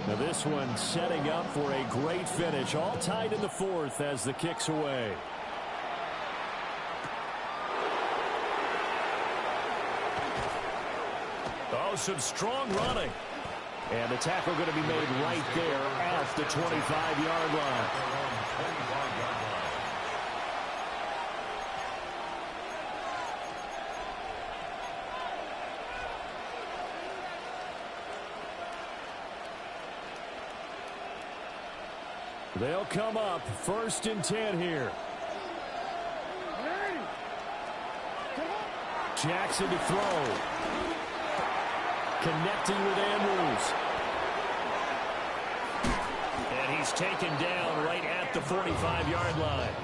Now this one setting up for a great finish. All tied in the fourth as the kick's away. Oh, some strong running. And the tackle going to be made right there at the 25-yard line. They'll come up 1st and 10 here. Jackson to throw. Connecting with Andrews. And he's taken down right at the 45-yard line.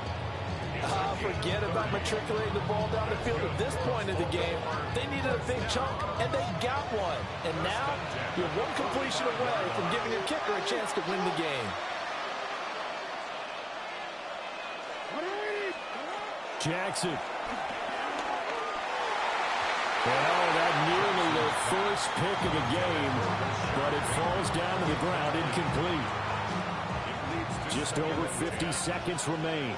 Forget about matriculating the ball down the field at this point of the game. They needed a big chunk, and they got one. And now, you're one completion away from giving your kicker a chance to win the game. Jackson. Well, that nearly their first pick of the game, but it falls down to the ground incomplete. Just over 50 seconds remain.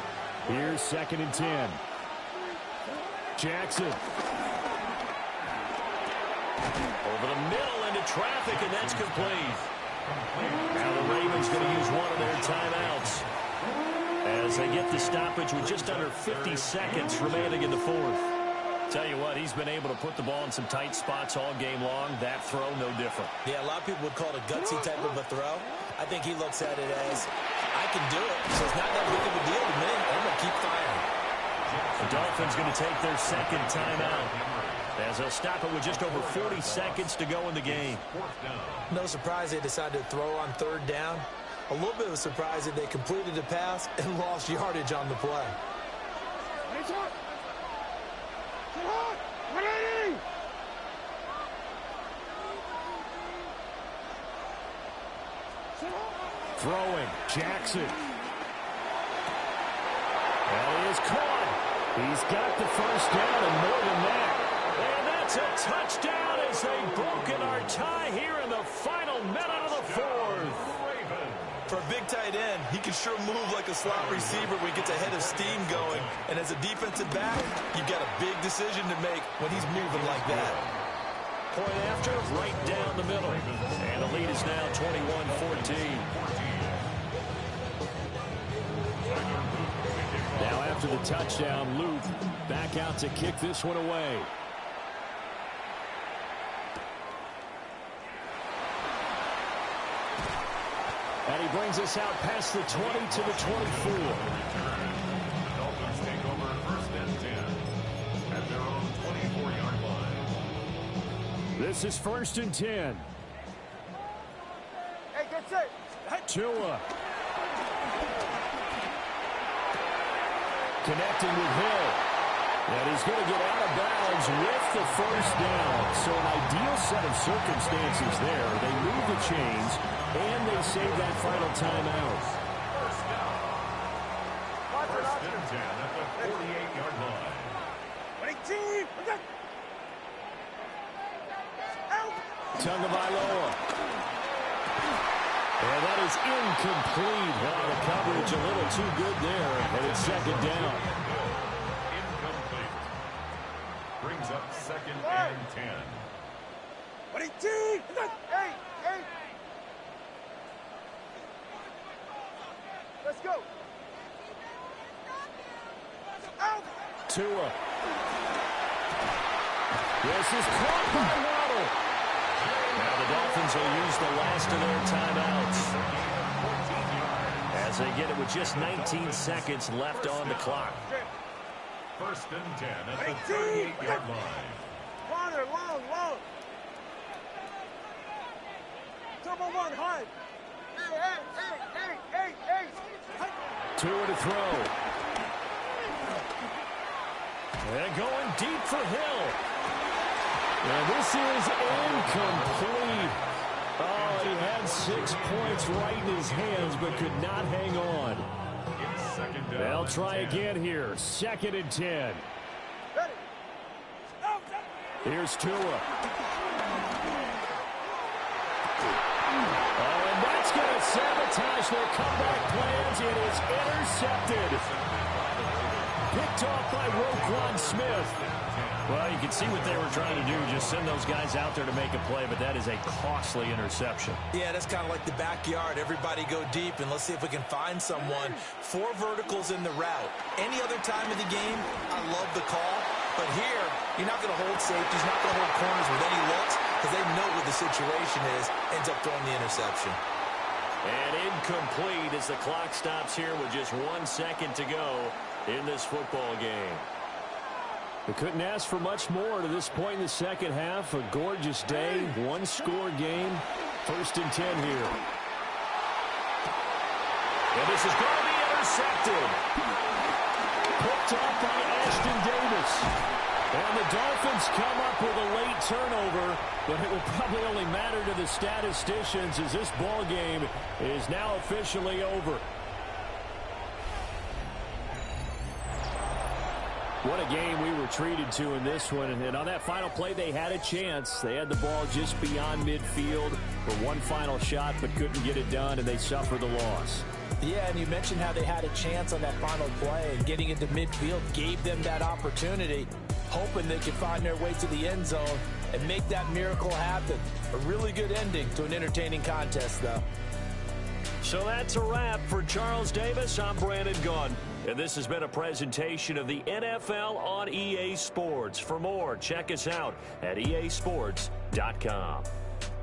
Here's 2nd and 10. Jackson. Over the middle into traffic, and that's complete. Now the Ravens going to use one of their timeouts as they get the stoppage with just under 50 seconds remaining in the fourth. Tell you what, he's been able to put the ball in some tight spots all game long. That throw, no different. Yeah, a lot of people would call it a gutsy type of a throw. I think he looks at it as, I can do it, so it's not that big of a deal to me. I'm going to keep firing. The Dolphins going to take their 2nd timeout as they'll stop it with just over 40 seconds to go in the game. No surprise they decided to throw on 3rd down. A little bit of a surprise that they completed the pass and lost yardage on the play. Throwing, Jackson. That is caught. He's got the 1st down and more than that. And that's a touchdown as they've broken our tie here in the final minute of the fourth. For a big tight end, he can sure move like a slot receiver when he gets a head of steam going. And as a defensive back, you've got a big decision to make when he's moving like that. Point after, right down the middle. And the lead is now 21-14. Now after the touchdown, Luke back out to kick this one away. And he brings us out past the 20 to the 24. Dolphins take over 1st and 10 at their own 24-yard line. This is 1st and 10. Hey, get set. Tua. Connecting with Hill. And he's going to get out of bounds with the 1st down. So an ideal set of circumstances there. They move the chains, and they save that final timeout. 1st and 10 at the 48-yard line. Tagovailoa. And that is incomplete. Well, the coverage a little too good there, and it's 2nd down. Incomplete. Brings up 2nd and 10. Hey. Let's go. Tua. This is caught by Waddle. Now the Dolphins will use the last of their timeouts as they get it with just 19 seconds left on the clock. 1st and 10 at the 38-yard line. Water, long. Turbo 1, hard. Hey. Tua to throw. And going deep for Hill. And this is incomplete. Oh, he had 6 points right in his hands, but could not hang on. They'll try again here. 2nd and 10. Here's Tua. Oh, and that going to sabotage their comeback plans. It is intercepted. Picked off by Roquan Smith. Well, you can see what they were trying to do, just send those guys out there to make a play, but that is a costly interception. Yeah, that's kind of like the backyard. Everybody go deep, and let's see if we can find someone. 4 verticals in the route. Any other time of the game, I love the call. But here, you're not going to hold safeties, not going to hold corners with any looks, because they know what the situation is, ends up throwing the interception. And incomplete as the clock stops here with just 1 second to go in this football game. We couldn't ask for much more to this point in the second half. A gorgeous day, 1-score game. 1st and 10 here. And this is going to be intercepted. Picked off by Ashton Davis. And the Dolphins come up with a late turnover, but it will probably only matter to the statisticians as this ball game is now officially over. What a game we were treated to in this one. And on that final play, they had a chance. They had the ball just beyond midfield for one final shot, but couldn't get it done, and they suffered the loss. Yeah, and you mentioned how they had a chance on that final play, and getting into midfield gave them that opportunity, hoping they could find their way to the end zone and make that miracle happen. A really good ending to an entertaining contest, though. So that's a wrap for Charles Davis. I'm Brandon Gaudin, and this has been a presentation of the NFL on EA Sports. For more, check us out at easports.com.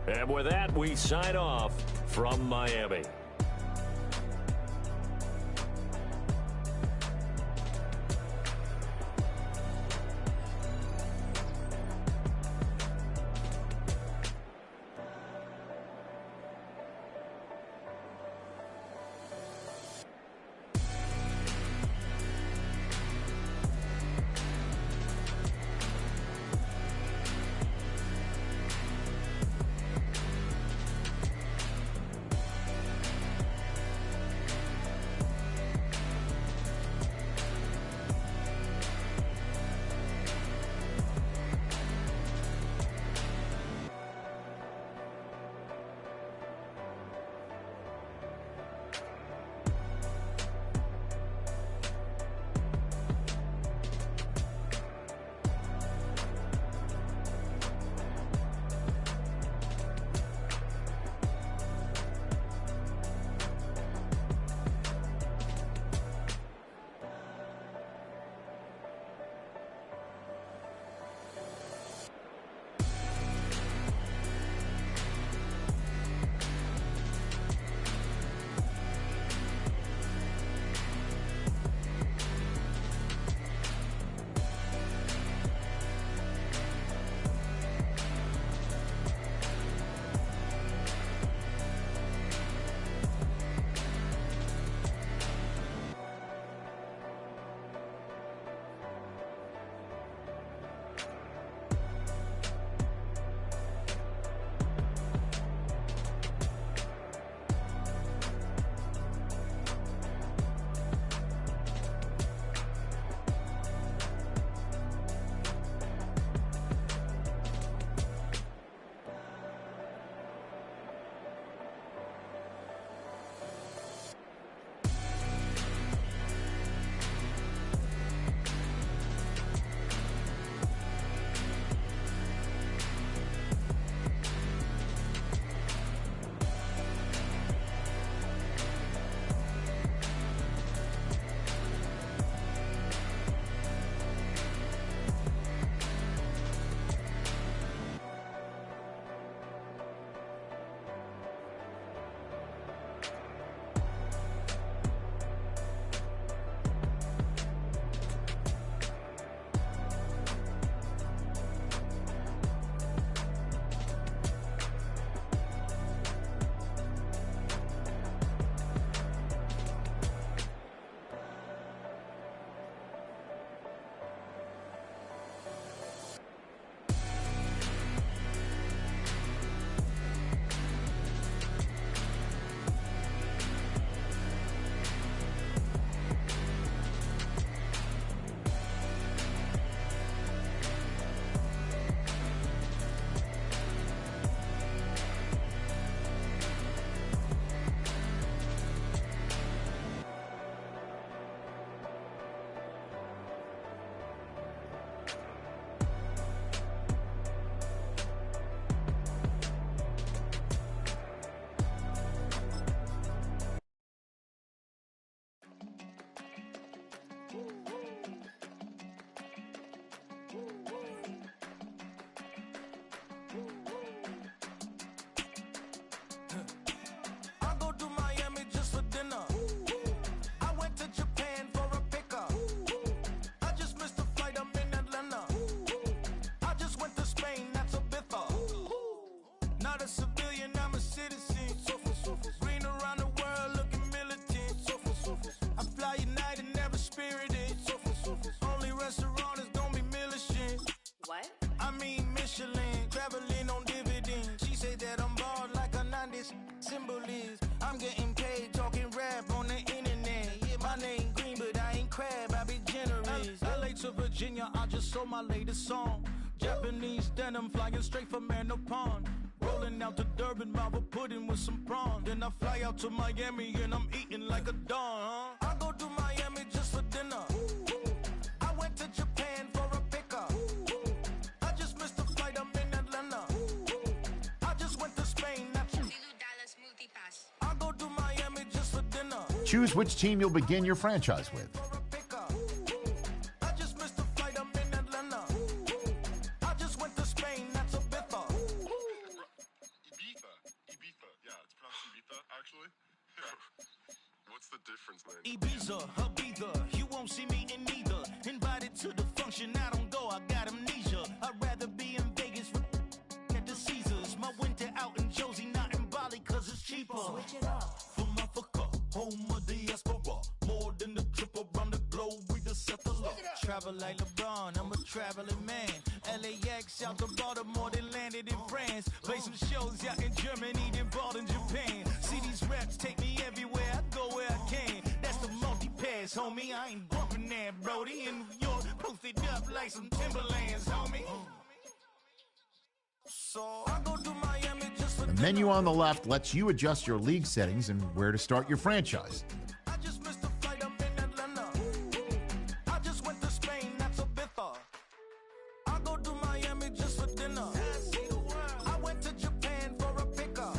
And with that, we sign off from Miami. to Virginia, I just sold my latest song. Japanese denim flying straight from Manapon. Rolling out to Durban, Malva pudding with some prawns. Then I fly out to Miami and I'm eating like a don, I go to Miami just for dinner. I went to Japan for a pickup. I just missed the flight, I'm in Atlanta. I just went to Spain, that's I go to Miami just for dinner. Choose which team you'll begin your franchise with. I just missed the flight, I'm in Atlanta. I just went to Spain, that's Ibiza. Ibiza. Yeah, it's pronounced Ibiza, actually. What's the difference, man? Ibiza, Ibiza, you won't see me in neither. Invited to the function, I don't go, I got amnesia. I'd rather be in Vegas at the Caesars. My winter out in Josie, not in Bali, cause it's cheaper. Switch it up. From Africa, home of the diaspora. More than the trip around the globe, we just set the law. Travel like LeBron, I'm a traveling man. LAX out to Baltimore, then landed in France. Play some shows out in Germany, then bought in Japan. See these reps take me everywhere, I go where I can. That's the multi-pass, homie. I ain't bumping that, Brody. In New York, posted up like some Timberlands, homie. So I go to Miami just for The menu on the left lets you adjust your league settings and where to start your franchise. I just missed the flight, I'm in Atlanta. I just went to Spain, that's Ibiza. I go to Miami just for dinner. I went to Japan for a pickup.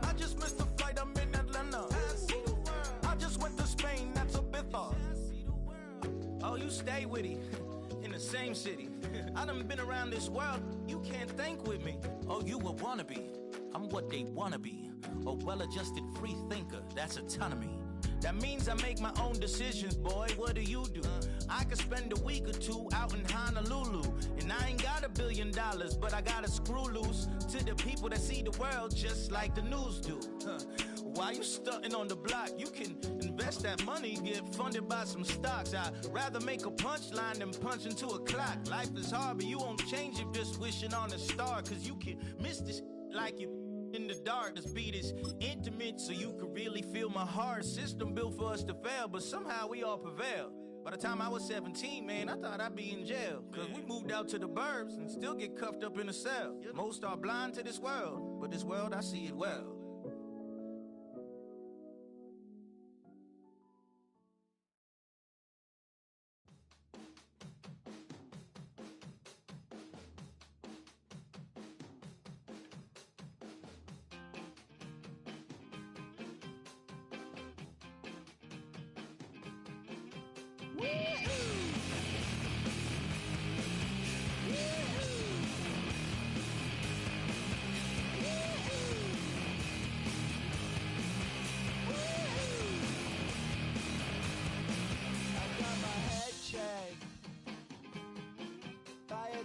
I just missed the flight, I'm in Atlanta. I just went to Spain, that's Ibiza. Oh, you stay with it. In the same city. I done been around this world, you can't think with me. Oh, you a wannabe, I'm what they wanna be. A well-adjusted free thinker, that's autonomy. That means I make my own decisions, boy, what do you do? I could spend a week or two out in Honolulu. And I ain't got $1 billion, but I got a screw loose to the people that see the world just like the news do. While you stunting on the block, you can invest that money, get funded by some stocks. I'd rather make a punchline than punch into a clock. Life is hard, but you won't change it just wishing on a star. Cause you can miss this like you in the dark. This beat is intimate, so you can really feel my heart. System built for us to fail, but somehow we all prevail. By the time I was 17, man, I thought I'd be in jail. Cause we moved out to the burbs and still get cuffed up in a cell. Most are blind to this world, but this world, I see it well.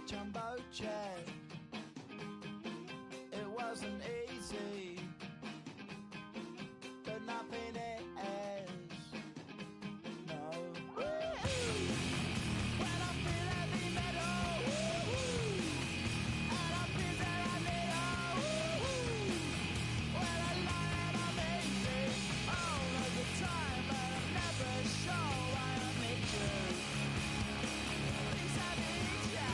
Jumbo jet. It wasn't easy, but nothing is. No. When I feel heavy metal, and I feel that I need when I lie and I'm easy all of the time, but I'm never sure why I need you. Things I need you.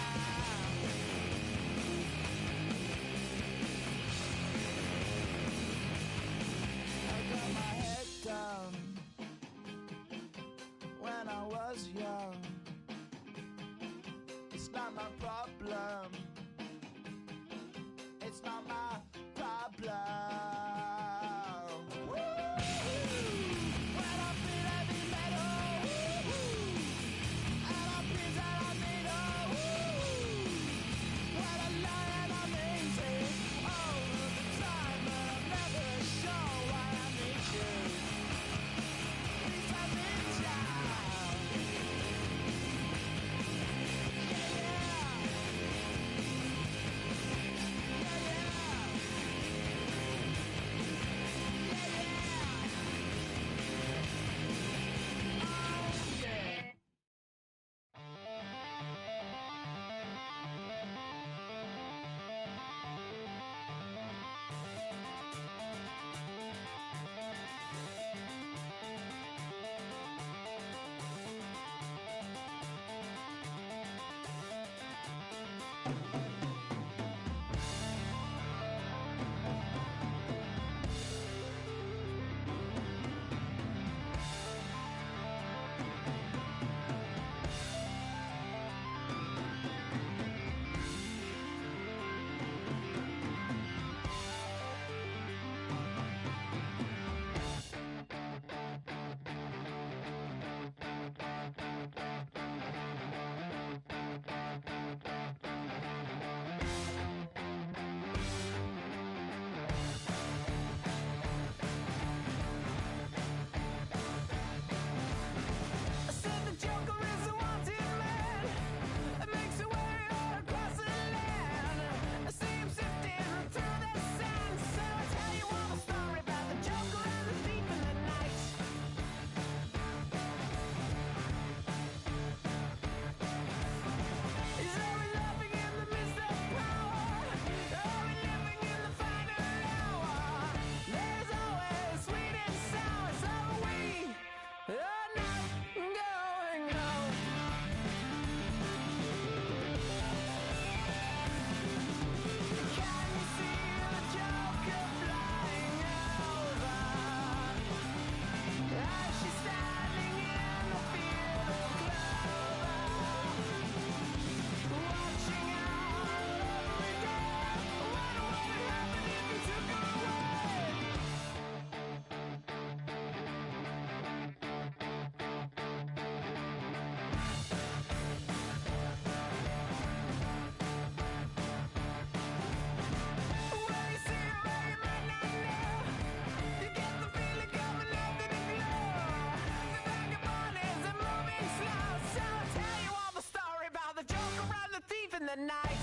the night.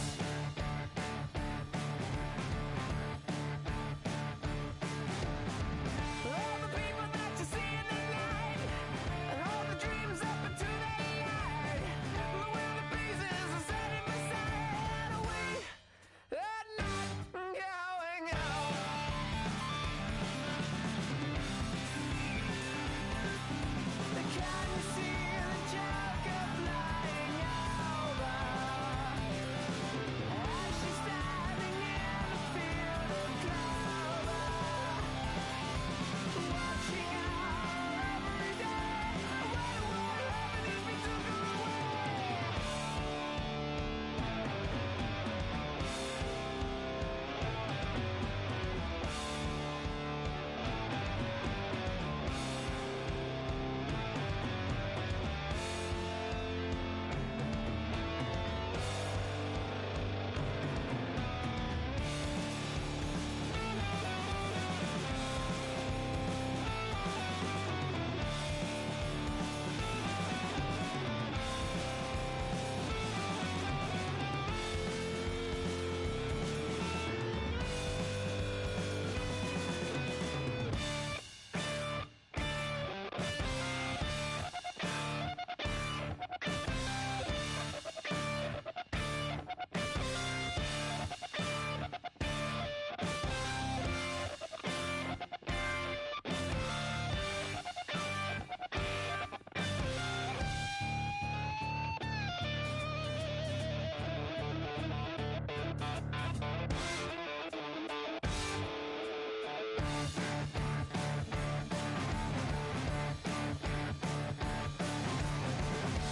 All the people that you see in the night, and all the dreams up into the light. The way the pieces are sitting beside, we are not going home. Can you see the Joker flying over? As she's standing in a field of clover, watching her every day. What would happen if we took her away?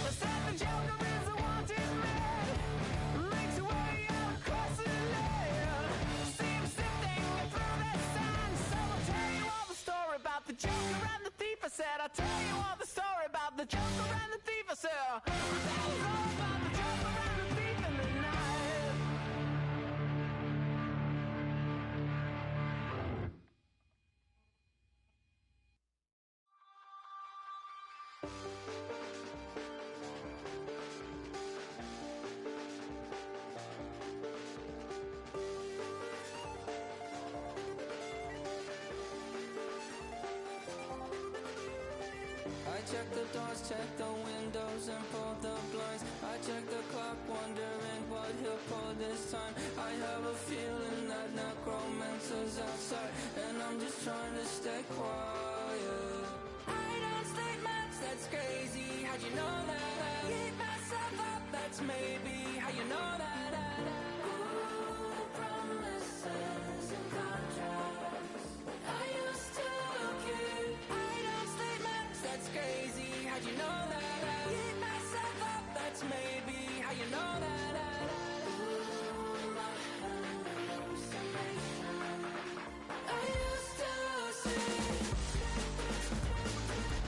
They said the Joker is a wanted man, makes your way out across the land. See him sifting through the sand. So I'll tell you all the story about the Joker and the thief. I said I'll tell you all the story about the Joker and the thief. I said that was all about the Joker and the thief in the night. I check the doors, check the windows, and pull the blinds. I check the clock, wondering what he'll pull this time. I have a feeling that necromancer's outside, and I'm just trying to stay quiet. I don't state much, that's crazy. How'd you know that? Keep myself up, that's maybe how you know that. you know that I beat myself up? That's maybe how you know that I used to see.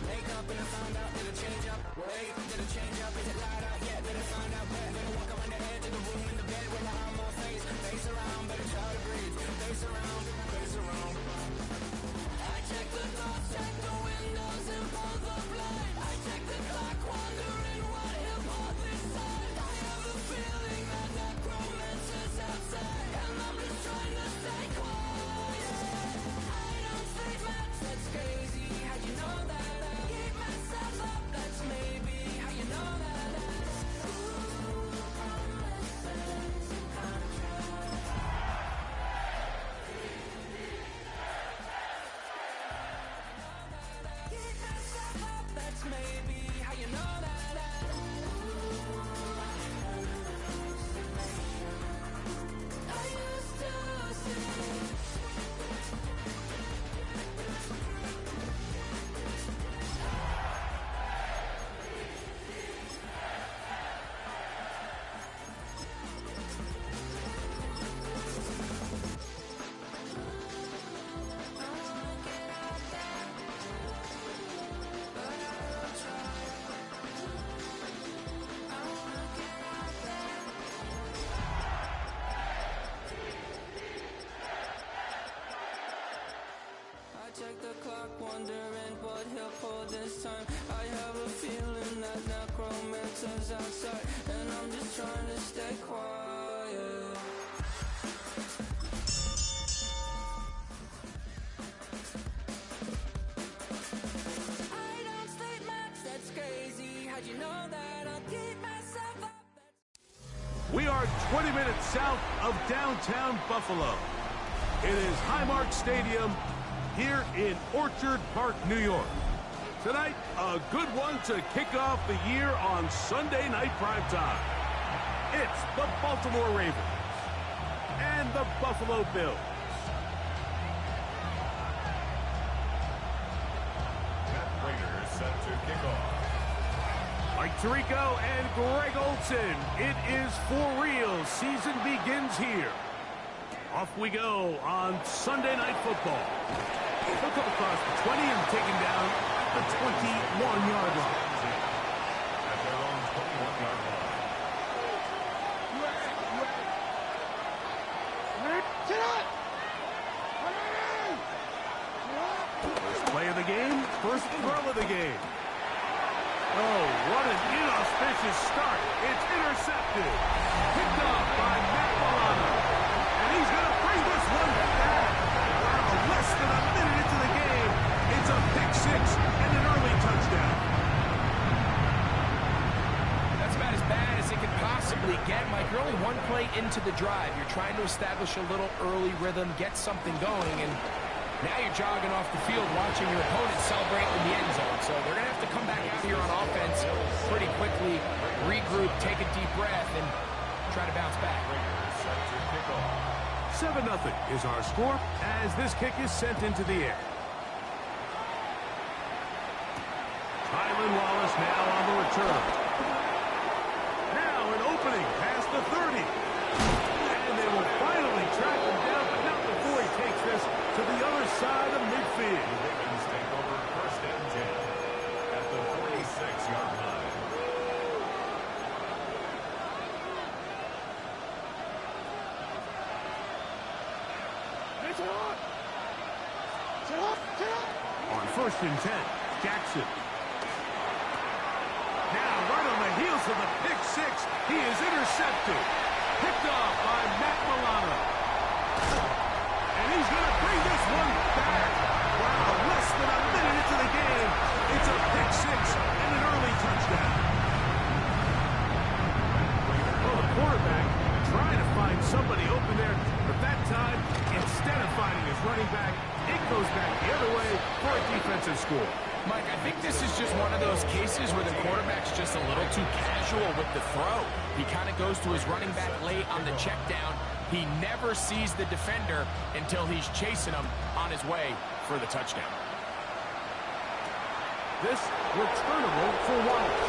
Wake up and I found out, did it change up? Wait, did it change up? Is it light out? Yeah, did it find out? Better walk around the edge of the room in the bed with my arm on my face. Face around, better try to breathe. Face around, face around. I check the doors, check the windows and pull the blind. I check the clock, wondering what he'll pull this time. I have a feeling that necromancer's outside, and I'm just trying to stay quiet. I don't sleep much, that's crazy. How'd you know that I keep myself up? That's maybe how you know that I promises and contracts. Keep myself up, that's maybe how you know that I used to see. I check the clock, wondering what he'll pull this time. I have a feeling that necromancer's outside, and I'm just trying to stay quiet. I don't sleep much, that's crazy. How'd you know that I'll keep myself up? We are 20 minutes south of downtown Buffalo. It is Highmark Stadium here in Orchard Park, New York. Tonight, a good one to kick off the year on Sunday night primetime. It's the Baltimore Ravens and the Buffalo Bills. Raiders set to kick off. Mike Tirico and Greg Olson. It is for real. Season begins here. Off we go on Sunday Night Football. He'll come across the 20 and taken down the 21-yard line. At their own 21-yard line. First play of the game, first throw of the game. Oh, what an inauspicious start. It's intercepted. Picked off by Matt Milano. And he's going to bring this one back. Wow, less than a minute into the game. It's a pick six and an early touchdown. That's about as bad as it could possibly get, Mike. You're only one play into the drive. You're trying to establish a little early rhythm, get something going, and now you're jogging off the field watching your opponent celebrate in the end zone. So they're going to have to come back out here on offense pretty quickly, regroup, take a deep breath, and try to bounce back. Raiders set to kick off. 7-0 is our score as this kick is sent into the air. Tylan Wallace now on the return. Now an opening past the 30. And they will finally track him down, but not before he takes this to the other side of midfield. Ravens take over first and 10 at the 46-yard line. On first and 10, Jackson. Now right on the heels of the pick six, he is intercepted. Picked off by Matt Milano. And he's going to bring this one back. Wow, less than a minute into the game. It's a pick six and an early touchdown. Well, the quarterback trying to find somebody open there, but that time, instead of finding his running back, it goes back the other way for a defensive score. Mike, I think this is just one of those cases where the quarterback's just a little too casual with the throw. He kind of goes to his running back late on the check down. He never sees the defender until he's chasing him on his way for the touchdown. This returnable for Wallace.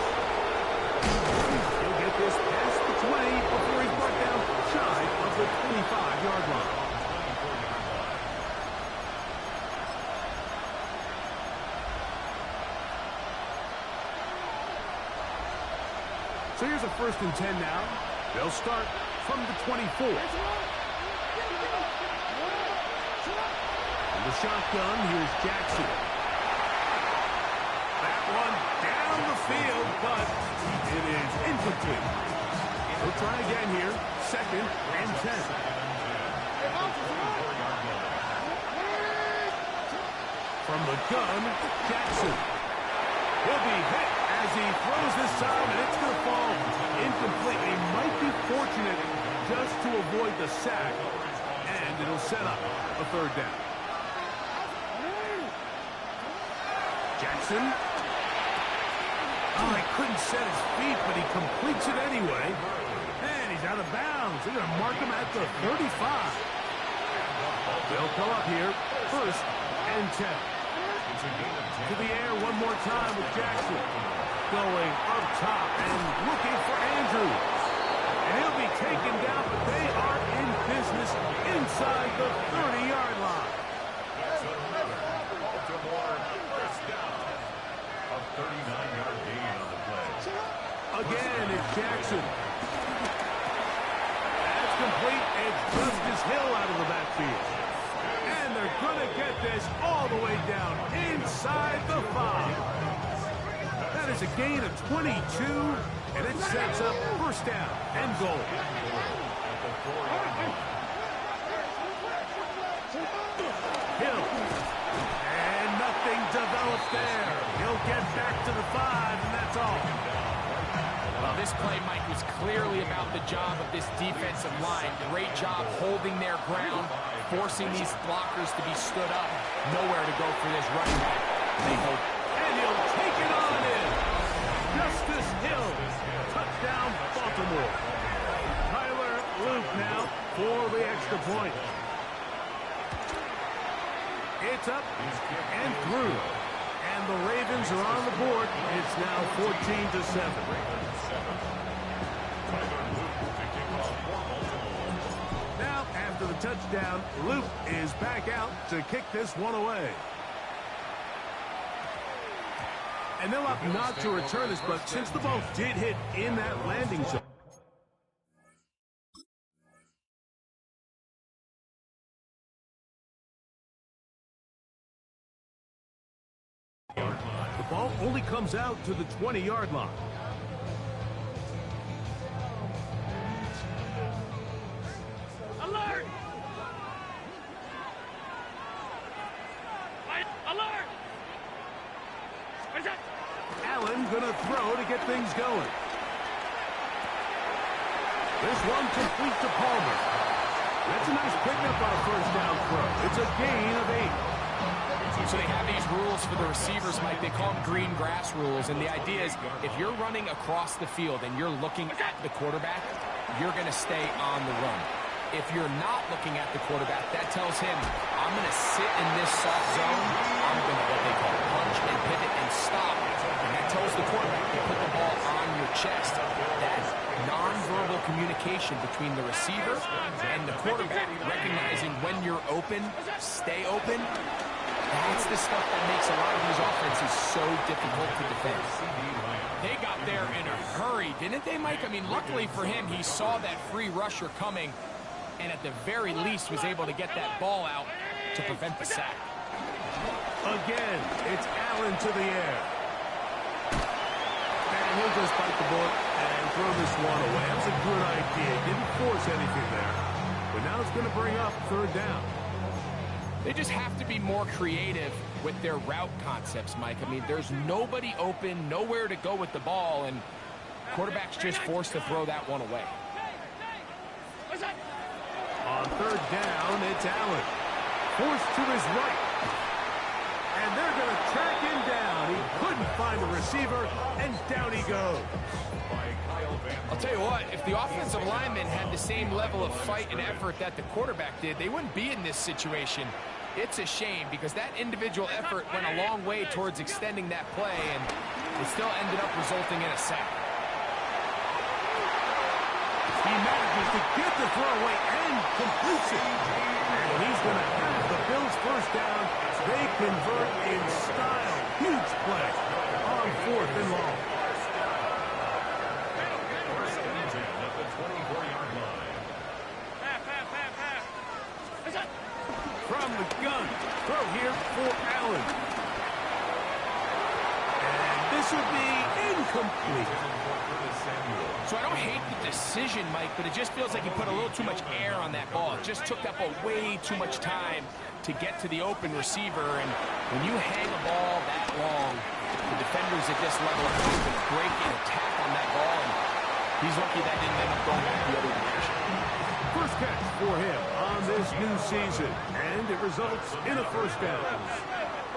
He'll get this past the 20 before he's brought down shy of the 25-yard line. So here's a 1st and 10 now. They'll start from the 24. The shotgun, here's Jackson. That one down the field, but it is incomplete. He'll try again here, 2nd and 10. From the gun, Jackson. He'll be hit as he throws this time, and it's going to fall incomplete. He might be fortunate just to avoid the sack, and it'll set up a 3rd down. Jackson. Oh, he couldn't set his feet, but he completes it anyway. And he's out of bounds. They're going to mark him at the 35. They'll come up here, 1st and 10. To the air one more time with Jackson. Going up top and looking for Andrews. And he'll be taken down, but they are in business inside the 30-yard line. A 39-yard gain on the play. Again, it's Jackson. That's complete. It's Justice Hill out of the backfield. And they're going to get this all the way down inside the 5. That is a gain of 22, and it sets up 1st down and goal. Hill. And nothing develops there. He'll get back to the 5, and that's all. Well, this play, Mike, was clearly about the job of this defensive line. Great job holding their ground, forcing these blockers to be stood up. Nowhere to go for this running back. They hope. And he'll take it on in. Justice Hill. Touchdown, Baltimore. Tyler Luke now for the extra point. It's up and through. And the Ravens are on the board. It's now 14-7. Now, after the touchdown, Luke is back out to kick this one away. And they'll opt not to return this, but since the ball did hit in that landing zone, the ball only comes out to the 20-yard line. Alert! Alert! What is that? Allen gonna throw to get things going. This one complete to Palmer. That's a nice pickup on a 1st down throw. It's a gain of 8. So they have these rules for the receivers, Mike. They call them green grass rules. And the idea is if you're running across the field and you're looking at the quarterback, you're going to stay on the run. If you're not looking at the quarterback, that tells him, I'm going to sit in this soft zone. I'm going to what they call punch and pivot and stop. And that tells the quarterback to put the ball on your chest. That nonverbal communication between the receiver and the quarterback, recognizing when you're open, stay open. That's the stuff that makes a lot of these offenses so difficult to defend. They got there in a hurry, didn't they, Mike? I mean, luckily for him, he saw that free rusher coming, and at the very least was able to get that ball out to prevent the sack. Again, it's Allen to the air. And he'll just bite the bullet and throw this one away. That's a good idea. Didn't force anything there. But now it's going to bring up 3rd down. They just have to be more creative with their route concepts, Mike. I mean, there's nobody open, nowhere to go with the ball, and quarterback's just forced to throw that one away. On 3rd down, it's Allen. Forced to his right. And they're going to track him down. He couldn't find the receiver, and down he goes. I'll tell you what, if the offensive lineman had the same level of fight and effort that the quarterback did, they wouldn't be in this situation. It's a shame because that individual effort went a long way towards extending that play, and it still ended up resulting in a sack. He manages to get the throw away and completes it. And he's going to have the Bills first down. They convert in style. Huge play on 4th and long. First and 10 at the 24-yard line. From the gun, throw here for Allen. And this would be incomplete. So I don't hate the decision, Mike, but it just feels like he put a little too much air on that ball. It just took that ball way too much time to get to the open receiver. And when you hang a ball that long, the defenders at this level are going to break and attack on that ball. And he's lucky that didn't end up going back the other direction. First catch for him on this new season, and it results in a first down.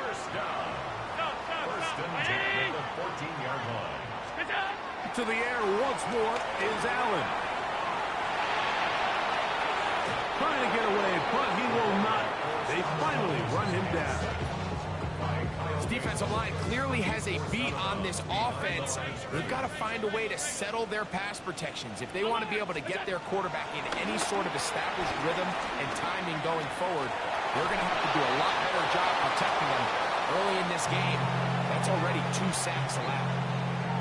First down. First and 10 at the 14-yard line. To the air once more is Allen. Trying to get away, but he will not. They finally run him down. This defensive line clearly has a beat on this offense. They've got to find a way to settle their pass protections. If they want to be able to get their quarterback in any sort of established rhythm and timing going forward, they're going to have to do a lot better job protecting them early in this game. That's already 2 sacks allowed.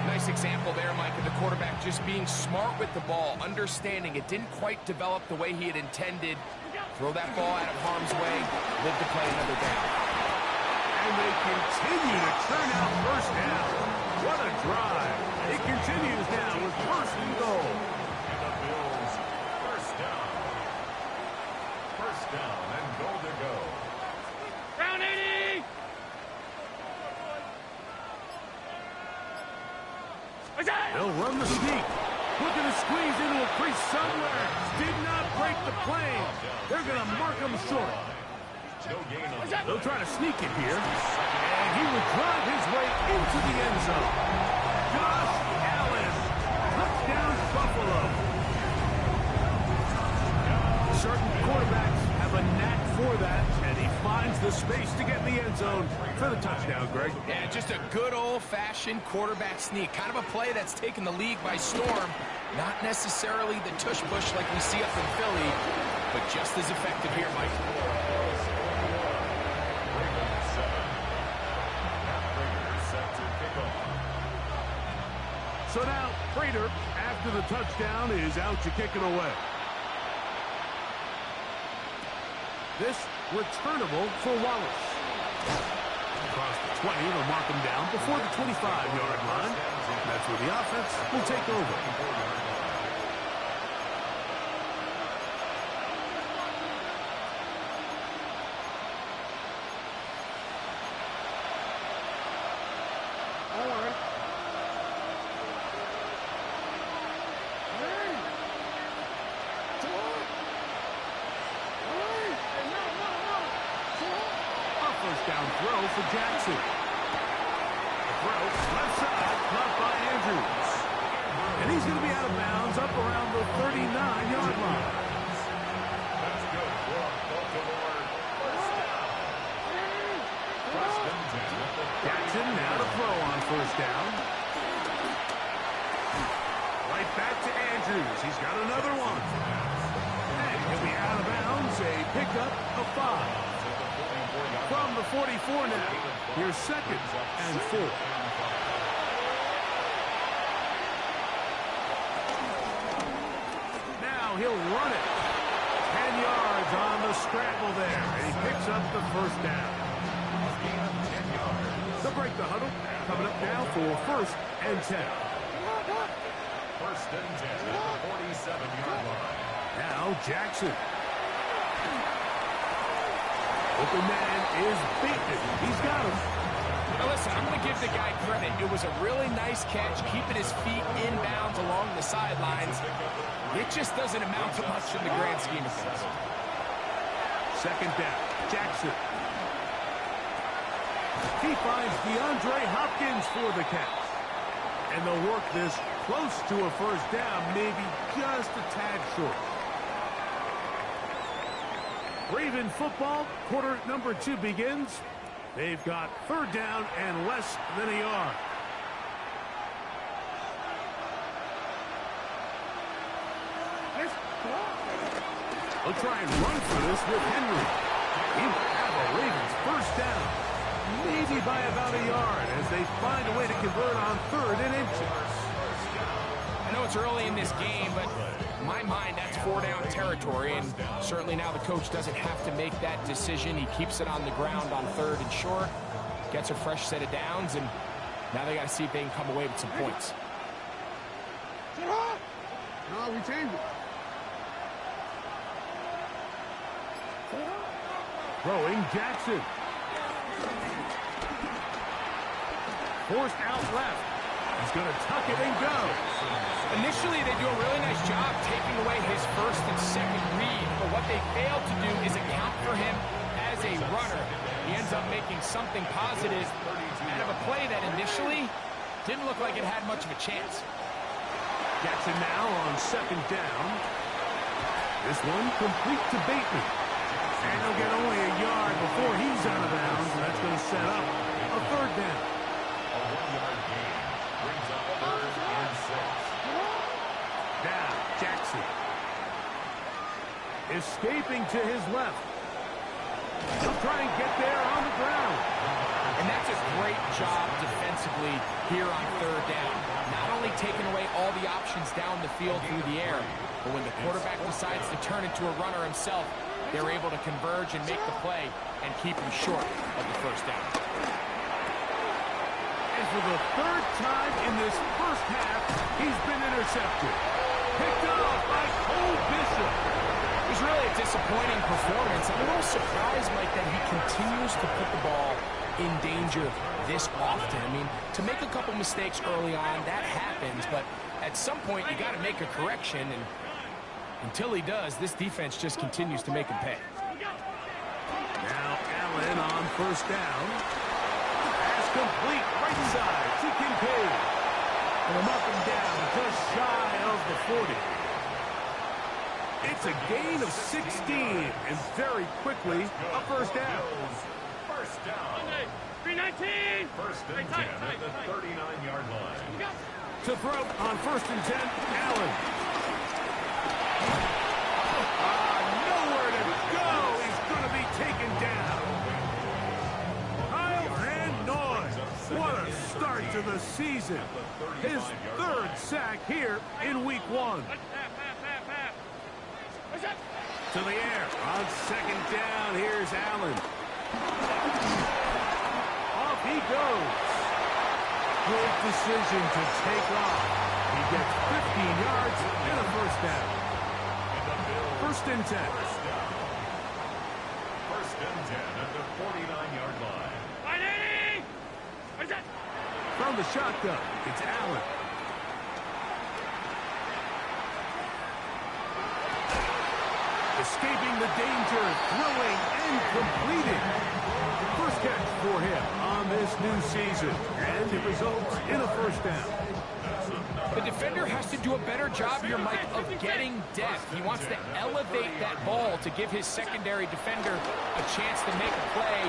Nice example there, Mike, of the quarterback just being smart with the ball, understanding it didn't quite develop the way he had intended. Throw that ball out of harm's way, live to play another down. And they continue to turn out first down. What a drive. It continues now with first and goal. And the Bills, first down. First down and goal to go. Round 80! They'll run the sneak. Looking to squeeze into a crease somewhere. Did not break the plane. They're going to mark him short. No gain on They'll try to sneak it here. And he would drive his way into the end zone. Josh Allen. Touchdown, Buffalo. Certain quarterbacks have a knack for that, and he finds the space to get in the end zone for the touchdown, Greg. Yeah, just a good old-fashioned quarterback sneak. Kind of a play that's taken the league by storm. Not necessarily the tush-push like we see up in Philly, but just as effective here, Mike. So now, Prater, after the touchdown, is out to kick it away. This returnable for Wallace. Across the 20, they'll mark him down before the 25-yard line. That's where the offense will take over. Down throw for Jackson. The throw, left side, caught by Andrews. And he's going to be out of bounds up around the 39-yard line. That's good for Baltimore. First down. First and 10. Jackson now to throw on first down. Right back to Andrews. He's got another one. And he'll be out of bounds. A pickup of 5. From the 44 now. Here's 2nd and 4. Now he'll run it. 10 yards on the scramble there. And he picks up the first down. They'll break the huddle. Coming up now for 1st and 10. First and 10 at the 47-yard line. Now Jackson. Open man is beaten. He's got him. Now listen, I'm going to give the guy credit. It was a really nice catch, keeping his feet inbounds along the sidelines. It just doesn't amount to much in the grand scheme of things. 2nd down, Jackson. He finds DeAndre Hopkins for the catch. And they'll work this close to a first down, maybe just a tad short. Raven football, quarter number 2 begins. They've got third down and less than a yard. They'll try and run for this with Henry. He will have a Ravens first down. Maybe by about a yard as they find a way to convert on 3rd and inches. I know it's early in this game, but in my mind, that's 4-down territory, and certainly now the coach doesn't have to make that decision. He keeps it on the ground on 3rd and short, gets a fresh set of downs, and now they got to see if they can come away with some points. No, we changed it. Throwing Jackson. Forced out left. He's going to tuck it and go. Initially, they do a really nice job taking away his first and second read, but what they fail to do is account for him as a runner. He ends up making something positive out of a play that initially didn't look like it had much of a chance. Jackson now on 2nd down. This one complete to Bateman. And he'll get only a yard before he's out of bounds, and that's going to set up a 3rd down. A 1-yard gain brings up 3rd and 6. Now, Jackson. Escaping to his left. He'll try and get there on the ground. And that's a great job defensively here on 3rd down. Not only taking away all the options down the field through the air, but when the quarterback decides to turn into a runner himself, they're able to converge and make the play and keep him short of the first down. And for the 3rd time in this first half, he's been intercepted. Picked off by Cole Bishop. It was really a disappointing performance. I'm a little surprised, Mike, that he continues to put the ball in danger this often. I mean, to make a couple mistakes early on, that happens, but at some point you got to make a correction, and until he does, this defense just continues to make him pay. Now Allen on 1st down. Pass complete right side to Kincaid. And him up and down just shy of the 40. It's a gain of 16, and very quickly a 1st down. First down. 319. First and 10 at the 39-yard line. To throw on 1st and 10, Allen. Nowhere to go. He's going to be taken down. Kyle Van Noy. What a start to the season. His 3rd sack here in week 1. To the air on 2nd down. Here's Allen. Off he goes. Good decision to take off. He gets 15 yards and a 1st down. 1st and 10. First and 10 at the 49-yard line. 180. From the shotgun, it's Allen. Escaping the danger, throwing and completing. First catch for him on this new season, and it results in a 1st down. The defender has to do a better job here, Mike, of getting depth. He wants to elevate that ball to give his secondary defender a chance to make a play.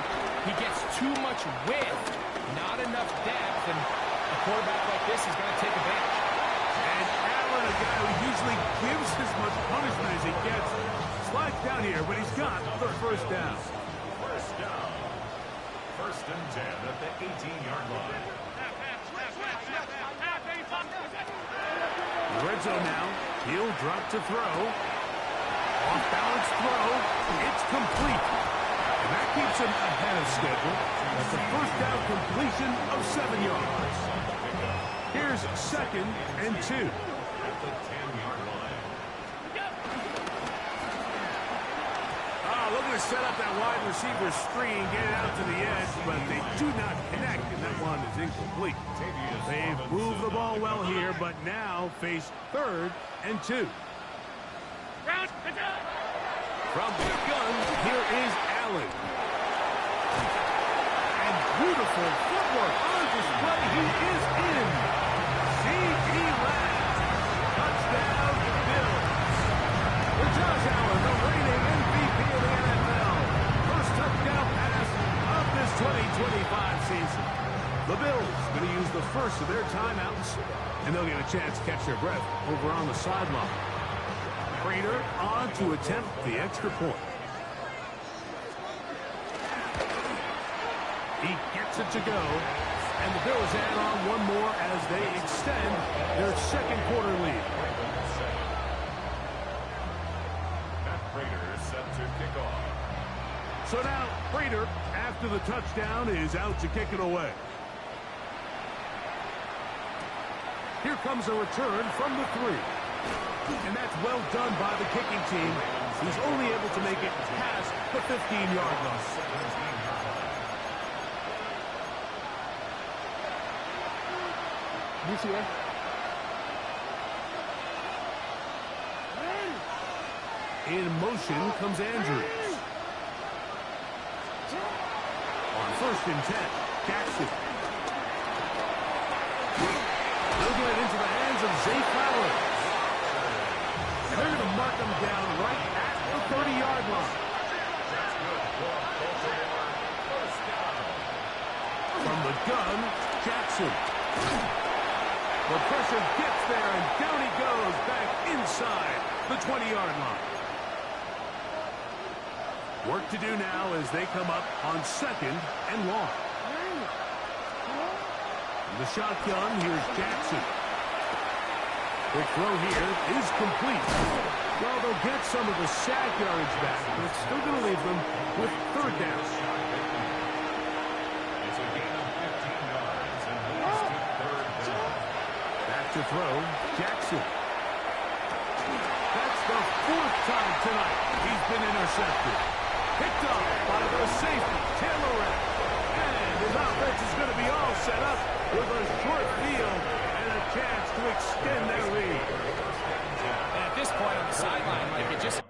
He gets too much width, not enough depth, and a quarterback like this is going to take advantage. And Allen, a guy who usually gives as much punishment as he gets, slides down here, but he's got the 1st down. First down. First and 10 at the 18-yard line. Red zone now. He'll drop to throw. Off balance throw. It's complete. And that keeps him ahead of schedule. That's a 1st down completion of 7 yards. Here's 2nd and 2. At the 10-yard line. Looking to set up that wide receiver screen, get it out to the edge, but they do not connect, and that one is incomplete. They've moved the ball well here, but now face 3rd and 2. From the gun, here is Allen. And beautiful footwork on display. He is in. C.D. Lamb. Touchdown, Bills. For Josh Allen, the reigning MVP of the NFL. the first of their timeouts, and they'll get a chance to catch their breath over on the sideline. Prater on to attempt the extra point. He gets it to go, and the Bills add on one more as they extend their second quarter lead. Matt Prater is set to kick off. So now, Prater, after the touchdown, is out to kick it away. Here comes a return from the 3. And that's well done by the kicking team. He's only able to make it past the 15-yard line. In motion comes Andrews. On 1st and 10, Jackson. They'll get it into the hands of Zay Flowers. And they're going to mark him down right at the 30-yard line. From the gun, Jackson. The pressure gets there, and down he goes back inside the 20-yard line. Work to do now as they come up on 2nd and long. In the shotgun, here's Jackson. Quick throw here is complete. Well, they'll get some of the sack yards back, but it's still going to leave them with 3rd down. It's a gain of 15 yards and leads to 3rd down. Back to throw, Jackson. That's the 4th time tonight he's been intercepted. Picked up by the safety, Taylor Rapp. And his offense is going to be all set up with a short field and a chance to extend their lead. And at this point on the sideline, Mike, it just...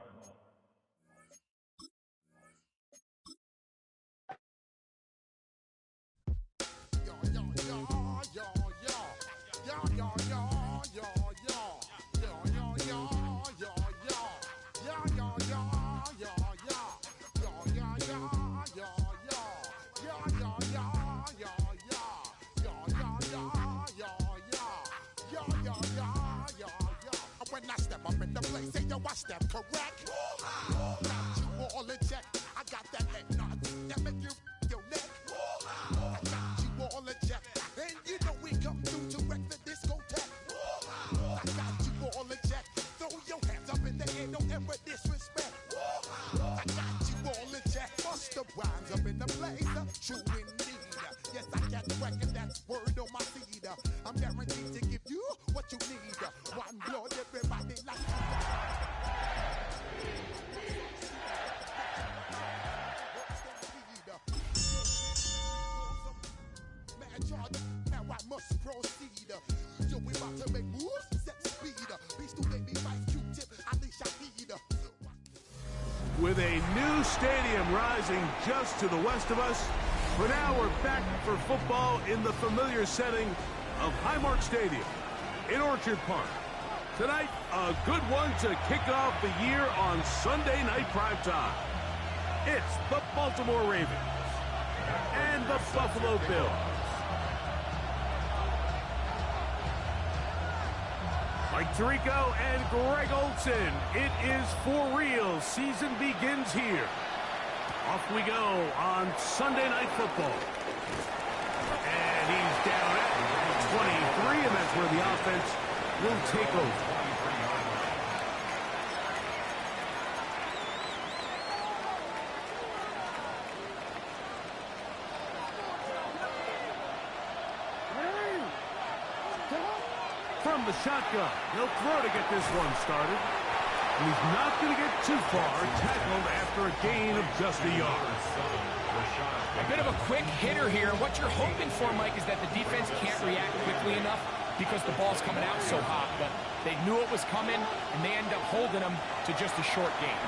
When I step up in the place, say yo, I step correct. Got you all in check. I got that head nod that make you your neck. I got you all in check, and you know we come through to wreck the discotheque. I got you all in check. Throw your hands up in the air, don't ever disrespect. I got you all in check. Bust the rhymes up in the place, true indeed. Yes, I get wreck, and that's word on my seed. I'm guaranteed to give you what you need. One blood, everybody like now I must proceed. Yo, we about to make moves, set speed. Beast to baby vice Q-tip, I leash I need. With a new stadium rising just to the west of us, for now we're back for football in the familiar setting of Highmark Stadium in Orchard Park. Tonight, a good one to kick off the year on Sunday night primetime. It's the Baltimore Ravens and the Buffalo Bills. Mike Tirico and Greg Olson. It is for real. Season begins here. Off we go on Sunday Night Football. And he's down at 23, and that's where the offense will take over. From the shotgun, he'll throw to get this one started. And he's not going to get too far, tackled after a gain of just a yard. A bit of a quick hitter here. What you're hoping for, Mike, is that the defense can't react quickly enough because the ball's coming out so hot. But they knew it was coming, and they end up holding them to just a short gain.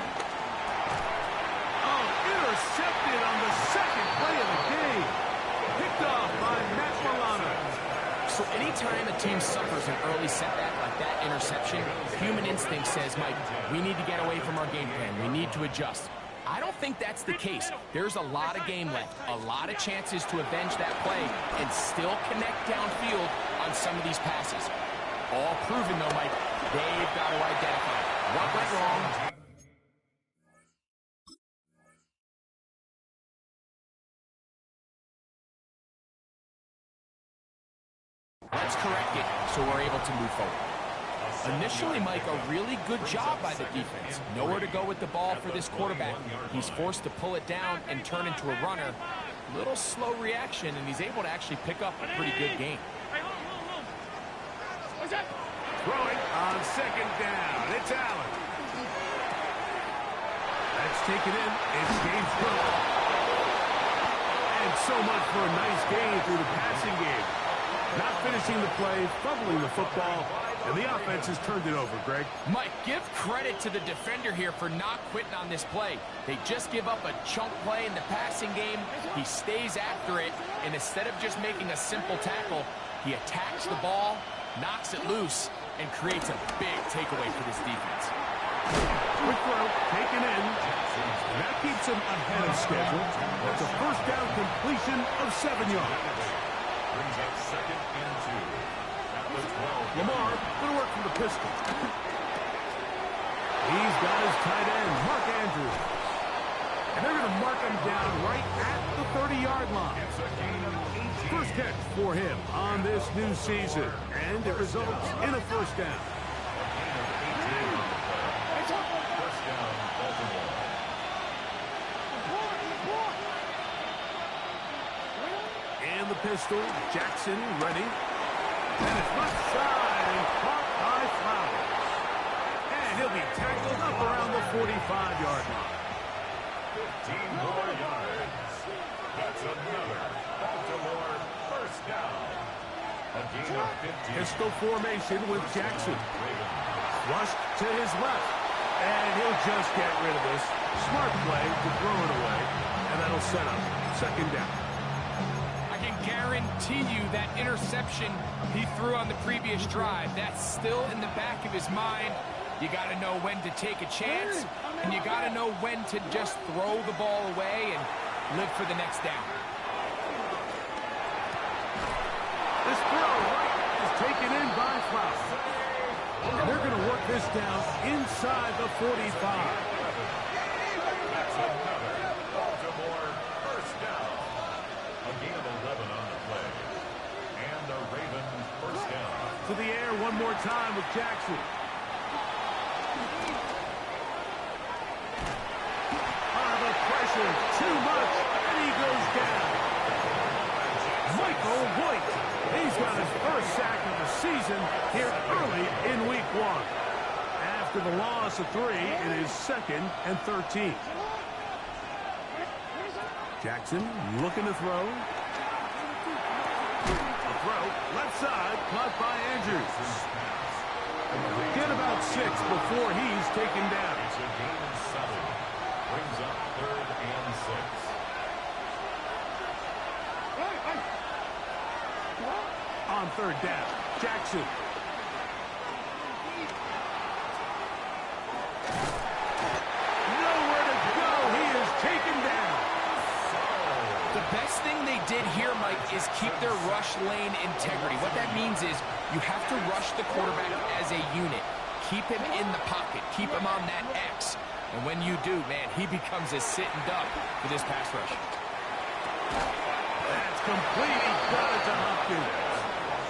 Oh, intercepted on the second play of the game. Picked off by Matt Milano. So anytime a team suffers an early setback like that interception, human instinct says, Mike, we need to get away from our game plan. We need to adjust. I don't think that's the case. There's a lot of game left, a lot of chances to avenge that play and still connect downfield on some of these passes. All proven, though, Mike. They've got to identify what went wrong. Let's correct it so we're able to move forward. Initially, Mike, a really good job by the defense. Nowhere to go with the ball for this quarterback. He's forced to pull it down and turn into a runner. Little slow reaction, and he's able to actually pick up a pretty good game. Throwing on second down. It's Allen. That's taken in. It's James Durk. And so much for a nice gain through the passing game. Not finishing the play, fumbling the football, and the offense has turned it over, Greg. Mike, give credit to the defender here for not quitting on this play. They just give up a chunk play in the passing game. He stays after it, and instead of just making a simple tackle, he attacks the ball, knocks it loose, and creates a big takeaway for this defense. Quick throw, taken in. And that keeps him ahead of schedule. That's a first down completion of 7 yards. Brings up second and 2 at the 12. Lamar going to work from the pistol. He's got his tight end, Mark Andrews. And they're going to mark him down right at the 30-yard line. It's a gain of 18. First catch for him on this new season. And it results in a first down. First down, Baltimore. And the pistol, Jackson ready. And it's left side and caught by Flowers. And he'll be tackled up around the 45-yard line. 15 more yards. That's another Baltimore first down. A gain of 15. Pistol formation with Jackson. Flushed to his left. And he'll just get rid of this. Smart play to throw it away. And that'll set up second down. I can guarantee you that interception he threw on the previous drive, that's still in the back of his mind. You got to know when to take a chance, and you got to know when to just throw the ball away and live for the next down. This throw right is taken in by Flowers. And they're going to work this down inside the 45. That's another Baltimore first down. A gain of 11 on the play. And the Ravens first down. To the air one more time with Jackson. The pressure, too much, and he goes down. Michael White, he's got his first sack of the season here early in week 1. After the loss of 3, it is 2nd and 13. Jackson looking to throw. A throw, left side, caught by Andrews. Get about 6 before he's taken down. It's a gain of 7. Brings up 3rd and 6. On 3rd down, Jackson. Nowhere to go. He is taken down. The best thing they did here, Mike, is keep their rush lane integrity. What that means is you have to rush the quarterback as a unit. Keep him in the pocket. Keep him on that X. And when you do, man, he becomes a sitting duck for this pass rush. That's completely got it to Hopkins.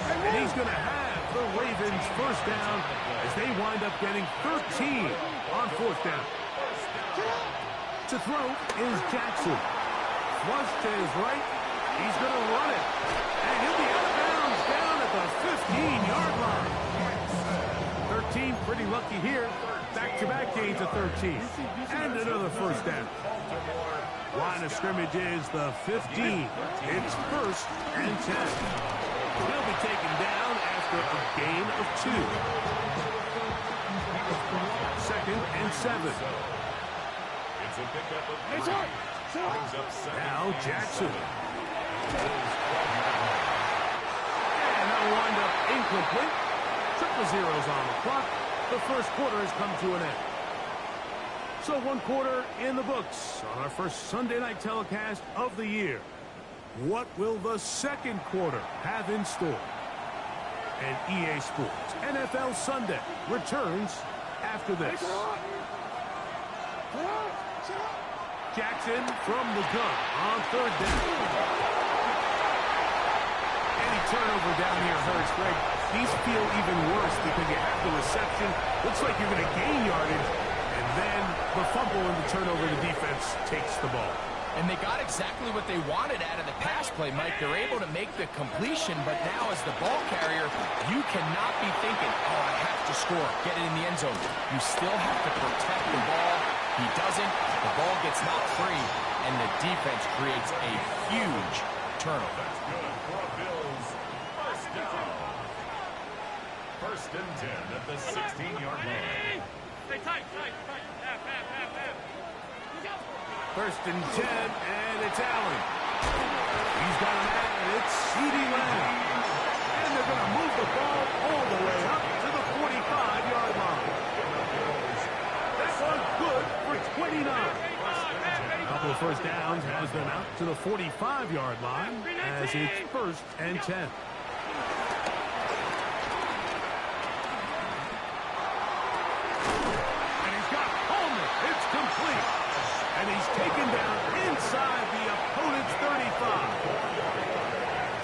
And he's going to have the Ravens first down as they wind up getting 13 on 4th down. To throw is Jackson. Flush to his right. He's going to run it. And he'll be out of bounds down at the 15-yard line. 13, pretty lucky here. Back-to-back gains of 13. And another first down. Line of scrimmage is the 15. It's 1st and 10. He'll be taken down after a gain of 2. 2nd and 7. It's a pickup of 3. Brings up 2nd. Now Jackson. And that'll wind up incomplete. Triple zeros on the clock. The first quarter has come to an end. So one quarter in the books on our first Sunday night telecast of the year. What will the second quarter have in store? And EA Sports NFL Sunday returns after this. Jackson from the gun on third down. Any turnover down here hurts, Greg. These feel even worse because you have the reception. Looks like you're going to gain yardage. And then the fumble and the turnover, the defense takes the ball. And they got exactly what they wanted out of the pass play, Mike. They're able to make the completion, but now as the ball carrier, you cannot be thinking, oh, I have to score, get it in the end zone. You still have to protect the ball. He doesn't. The ball gets knocked free, and the defense creates a huge turnover. That's good for a Bills first down. First and 10 at the 16-yard line. Stay tight. Half. First and 10, and it's Allen. He's got an man, and it's CeeDee Lamb. And they're going to move the ball all the way up to the 45-yard line. That was good for 29. A couple of first downs has them out to the 45-yard line as it's first and 10. And he's got Palmer. It's complete. And he's taken down inside the opponent's 35.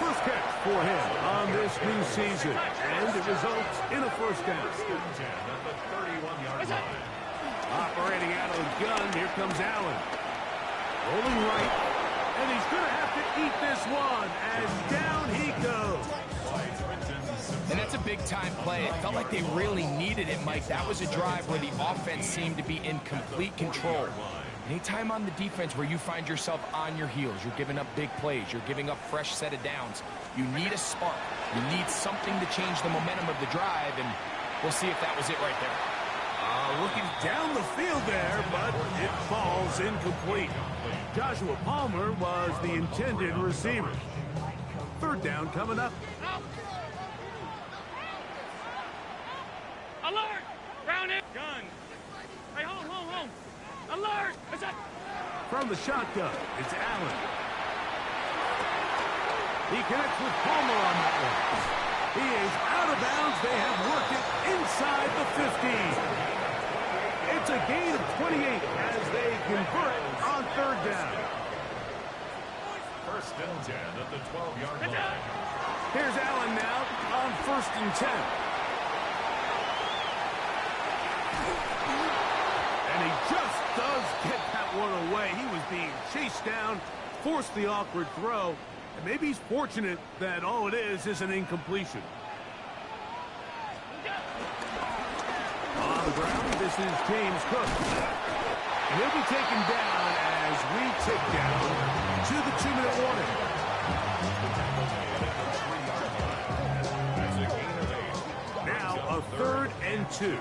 First catch for him on this new season. And it results in a first down. At the 31-yard line. Operating out of the gun, here comes Allen. Rolling right. And he's going to have to eat this one as down he goes. And that's a big-time play. It felt like they really needed it, Mike. That was a drive where the offense seemed to be in complete control. Anytime on the defense where you find yourself on your heels, you're giving up big plays, you're giving up fresh set of downs, you need a spark. You need something to change the momentum of the drive, and we'll see if that was it right there. Looking down the field there, but it falls incomplete. Joshua Palmer was the intended receiver. Third down coming up. Alert! Round it! Gun! Hey, home! Alert! What's that? From the shotgun, it's Allen. He connects with Palmer on that one. He is out of bounds. They have worked it inside the 15. It's a gain of 28 as they convert on third down. First and 10 at the 12-yard line. Here's Allen now on first and 10. And he just does get that one away. He was being chased down, forced the awkward throw, and maybe he's fortunate that all it is an incompletion. On the ground, this is James Cook. And he'll be taken down as we tick down to the 2-minute warning. Now a third and 2.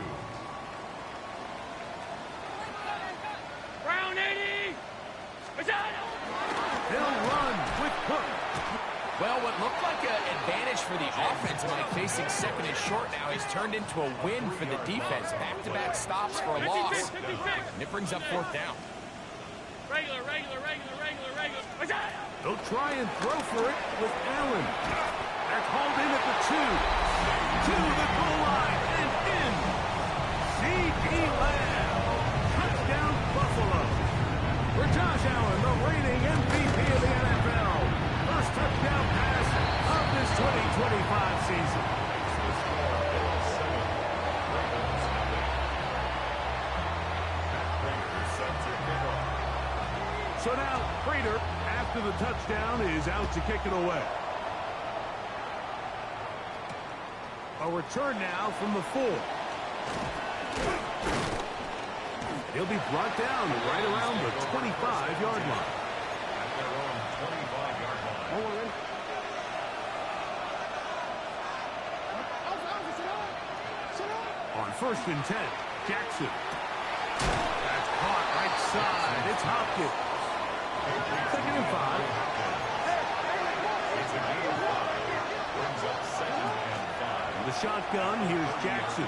Round 80! What's that? He'll run with Cook. Well, what looked like an advantage for the offense, Mike, facing second and short now, has turned into a win for the defense. Back-to-back stops for a loss. And it brings up fourth down. Regular. What's that? They'll try and throw for it with Allen. That's hauled in at the 2. To the goal line and in. CeeDee Lamb. Touchdown Buffalo. For Josh Allen, the reigning MVP of the NFL. First touchdown pass of this 2025 season. So now, Prater, after the touchdown, is out to kick it away. A return now from the 4. He'll be brought down right around the 25-yard line. At their own 25-yard line. On first and 10, Jackson. That's caught right side. It's Hopkins. Second and 5. It's a gain of 5. Brings up second and 5. The shotgun, here's Jackson.